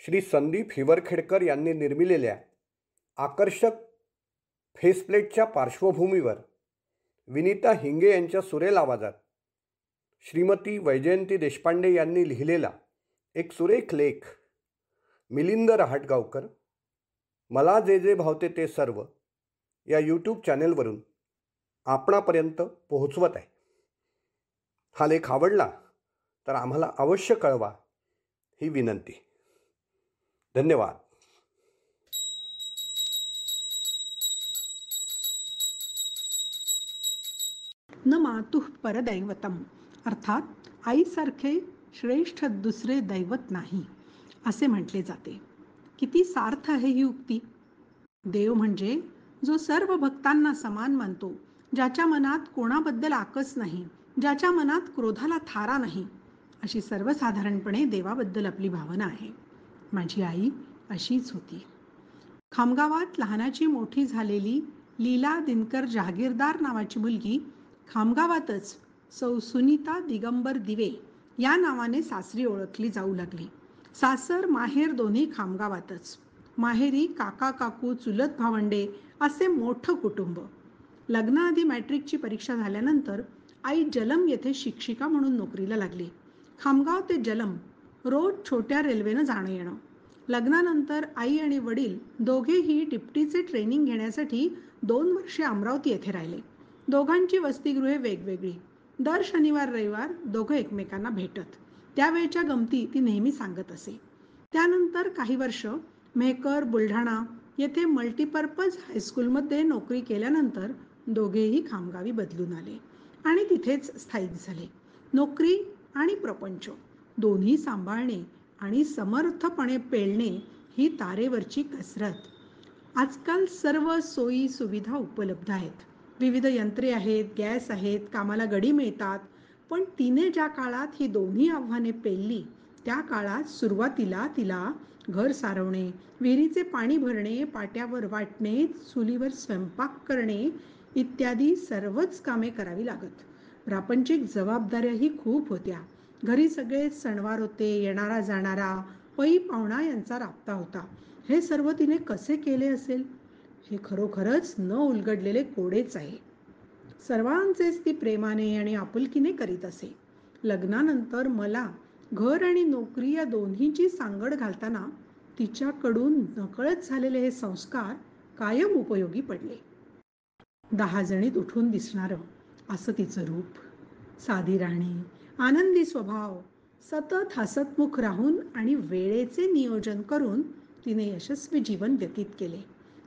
श्री संदीप हिवरखेडकर यांनी निर्मिलेल्या आकर्षक फेसप्लेटच्या पार्श्वभूमीवर विनीता हिंगे यांच्या सुरेल आवाजात श्रीमती वैजयंती देशपांडे यांनी लिहिलेला एक सुरेख लेख मिलिंद रहाटगावकर मला जे जे भावते ते सर्व या यूट्यूब चॅनेलवरून आपणापर्यंत पोहोचवत आहे. हा लेख आवडला तर आम्हाला अवश्य कळवा ही विनंती. धन्यवाद. न मातुः परदैवतम अर्थात आईसारखे श्रेष्ठ दुसरे दैवत नाही असे म्हटले जाते. किती सार्थ आहे ही उक्ती. देव म्हणजे जो सर्व भक्तांना समान मानतो, ज्याच्या मनात कोणाबद्दल आकस नाही, ज्याच्या मनात क्रोधाला थारा नाही, अशी सर्वसाधारणपणे देवाबद्दल आपली भावना आहे. माझी आई अशीच होती. खामगावात लहानाची मोठी झालेली लीला दिनकर जहागीरदार नावाची मुलगी खामगावातच सौ सुनीता दिगंबर दिवे या नावाने सासरी ओळखली जाऊ लागली. सासर माहेर दोन्ही खामगावातच. माहेरी काका काकू चुलत भावंडे असे मोठं कुटुंब. लग्नाआधी मॅट्रिकची परीक्षा झाल्यानंतर आई जलम येथे शिक्षिका म्हणून नोकरीला लागली. खामगाव ते जलम रोज छोट्या रेल्वेनं जाणं येणं. लग्नानंतर आई आणि वडील दोघेही डिप्टीचे ट्रेनिंग घेण्यासाठी 2 वर्षे अमरावती येथे राहिले. दोघांची वसतिगृहे वेगवेगळी. दर शनिवार रविवार दोघं एकमेकांना भेटत. त्यावेळच्या गमती ती नेहमी सांगत असे. त्यानंतर काही वर्ष मेहकर बुलढाणा येथे मल्टीपर्पज हायस्कूलमध्ये नोकरी केल्यानंतर दोघेही खामगावी बदलून आले आणि तिथेच स्थायिक झाले. नोकरी आणि प्रपंच दोन्ही सांभाळणे आणि समर्थपणे पेलणे ही तारेवरची कसरत. आजकाल सर्व सोयी सुविधा उपलब्ध आहेत. विविध यंत्रे आहेत, गॅस आहेत, कामाला गडी मिळतात. पण तिने ज्या काळात ही दोन्ही आव्हाने पेलली त्या काळात सुरुवातीला तिला घर सारवणे, विहिरीचे पाणी भरणे, पाट्यावर वाटणे, चुलीवर स्वयंपाक करणे इत्यादी सर्वच कामे करावी लागत. प्रापंचिक जबाबदाऱ्याही खूप होत्या. घरी सगळे सणवार होते. येणारा जाणारा पै पाहुणा यांचा राबता होता. हे सर्व तिने कसे केले असेल हे खरोखरच न उलगडलेले कोडेच आहे. सर्वांचेच ती प्रेमाने आणि आपुलकीने करीत असे. लग्नानंतर मला घर आणि नोकरी या दोन्हीची सांगड घालताना तिच्याकडून नकळत झालेले हे संस्कार कायम उपयोगी पडले. 10 जणीत उठून दिसणारं असं तिचं रूप, साधी राहणी, आनंदी स्वभाव, सतत हसतमुख राहून आणि वेळेचे नियोजन करून तिने यशस्वी जीवन व्यतीत केले.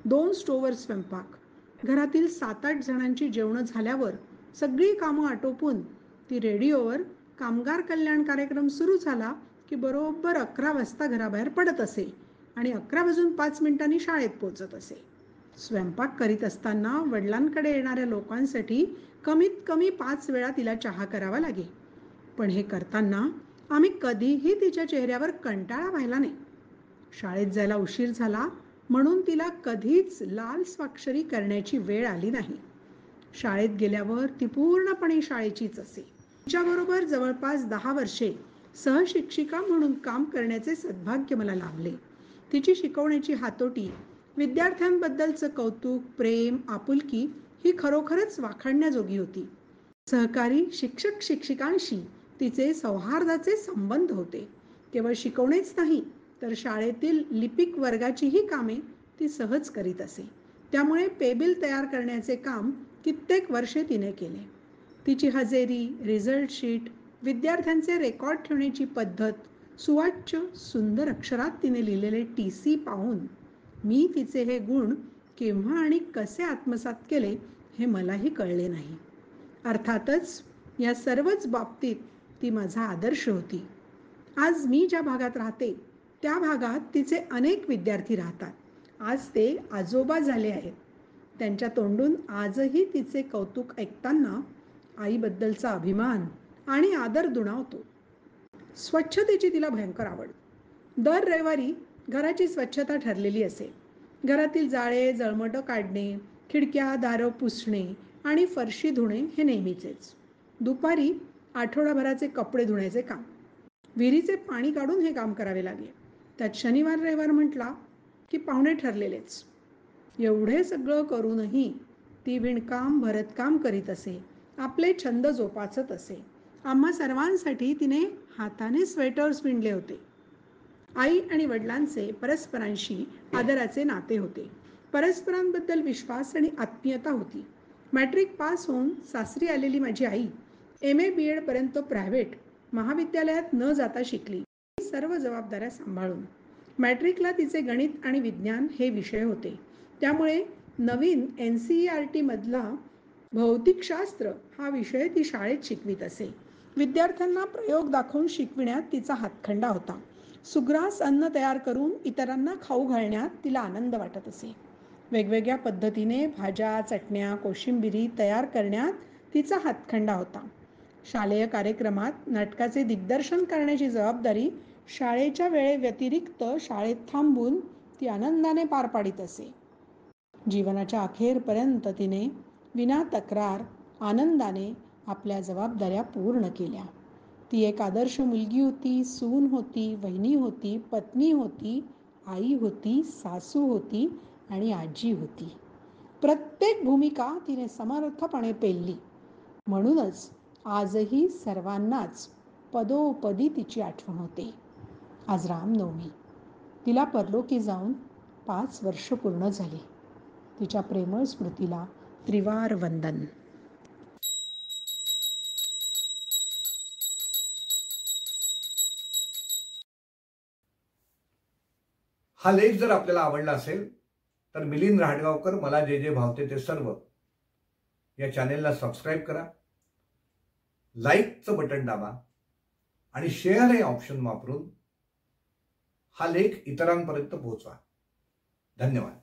2 स्टोव्हवर स्वयंपाक, घरातील 7-8 जणांची जेवणं झाल्यावर सगळी कामं आटोपून ती रेडिओवर कामगार कल्याण कार्यक्रम सुरू झाला की बरोबर 11 वाजता घराबाहेर पडत असे आणि 11:05 शाळेत पोचत असे. स्वयंपाक करीत असताना वडिलांकडे येणाऱ्या लोकांसाठी कमीत कमी 5 वेळा तिला चहा करावा लागे. पण हे करताना आम्ही कधीही तिच्या चेहऱ्यावर कंटाळा पाहिला नाही. शाळेत जायला उशीर झाला म्हणून तिला कधीच लाल स्वाक्षरी करण्याची वेळ आली नाही. शाळेत गेल्यावर ती पूर्णपणे शाळेचीच असे. तिच्याबरोबर जवळपास 10 वर्षे सहशिक्षिका म्हणून काम करण्याचे सद्भाग्य मला लाभले. तिची शिकवण्याची हातोटी, विद्यार्थ्यांबद्दलचं कौतुक, प्रेम, आपुलकी ही खरोखरच वाखाणण्याजोगी होती. सहकारी शिक्षक शिक्षिकांशी तिचे सौहार्दाचे संबंध होते. केवळ शिकवणेच नाही तर शाळेतील लिपिक वर्गाचीही कामे ती सहज करीत असे. त्यामुळे पेबिल तयार करण्याचे काम कित्येक वर्षे तिने केले. तिची हजेरी, रिझल्ट शीट, विद्यार्थ्यांचे रेकॉर्ड ठेवण्याची पद्धत, सुवाच्य सुंदर अक्षरात तिने लिहिलेले TC पाहून मी तिचे हे गुण केव्हा आणि कसे आत्मसात केले हे मलाही कळले नाही. अर्थातच या सर्वच बाबतीत ती माझा आदर्श होती. आज मी ज्या भागात राहते त्या भागात तिचे अनेक विद्यार्थी राहतात. आज ते आजोबा झाले आहेत. त्यांच्या तोंडून आजही तिचे कौतुक ऐकताना आईबद्दलचा अभिमान आणि आदर दुणावतो. स्वच्छतेची तिला भयंकर आवड. दर रविवारी घराची स्वच्छता ठरलेली असे. घरातील जाळे जळमटं काढणे, खिडक्या दारं पुसणे आणि फरशी धुणे हे नेहमीचेच. दुपारी आठवडाभराचे कपडे धुण्याचे काम. विहिरीचे पाणी काढून हे काम करावे लागे. त्यात शनिवार रविवार म्हटला की पाहुणे ठरलेलेच. एवढे सगळं करूनही ती विणकाम भरतकाम करीत असे, आपले छंद जोपासत असे. आम्हा सर्वांसाठी तिने हाताने स्वेटर्स विणले होते. आई आणि वडिलांचे परस्परांशी आदराचे नाते होते. परस्परांबद्दल विश्वास आणि आत्मीयता होती. मॅट्रिक पास होऊन सासरी आलेली माझी आई MA BEd पर्यंत प्रायव्हेट महाविद्यालयात न जाता शिकली, सर्व जबाबदाऱ्या सांभाळून. मॅट्रिकला तिचे गणित आणि विज्ञान हे विषय होते, त्यामुळे नवीन NCERT मधला भौतिकशास्त्र हा विषय ती शाळेत शिकवित असे. विद्यार्थ्यांना प्रयोग दाखवून शिकविण्यात तिचा हातखंडा होता. सुग्रास अन्न तयार करून इतरांना खाऊ घालण्यात तिला आनंद वाटत असे. वेगवेगळ्या पद्धतीने भाज्या, चटण्या, कोशिंबिरी तयार करण्यात तिचा हातखंडा होता. शालेय कार्यक्रमात नाटकाचे दिग्दर्शन करण्याची जबाबदारी शाळेच्या वेळेव्यतिरिक्त शाळेत थांबून ती आनंदाने पार पाडित असे. जीवनाच्या अखेरपर्यंत तिने विना तक्रार आनंदाने आपल्या जबाबदाऱ्या पूर्ण केल्या. ती एक आदर्श मुलगी होती, सून होती, वहिनी होती, पत्नी होती, आई होती, सासू होती आणि आजी होती. प्रत्येक भूमिका तिने समर्थपणे पेलली. म्हणूनच आजही सर्वांनाच पदोपदी तिची आठवण होते. आज रामनवमी. तिला परलोकी जाऊन 5 वर्ष पूर्ण झाली. तिच्या प्रेमळ स्मृतीला त्रिवार वंदन. हा लेख जर आपल्याला आवडला असेल तर मिलिंद राहटगावकर मला जे जे भावते ते सर्व या चॅनेलला सबस्क्राईब करा, लाईकचं बटन दाबा आणि शेअर हे ऑप्शन वापरून हा लेख इतरांपर्यंत पोहोचवा. धन्यवाद.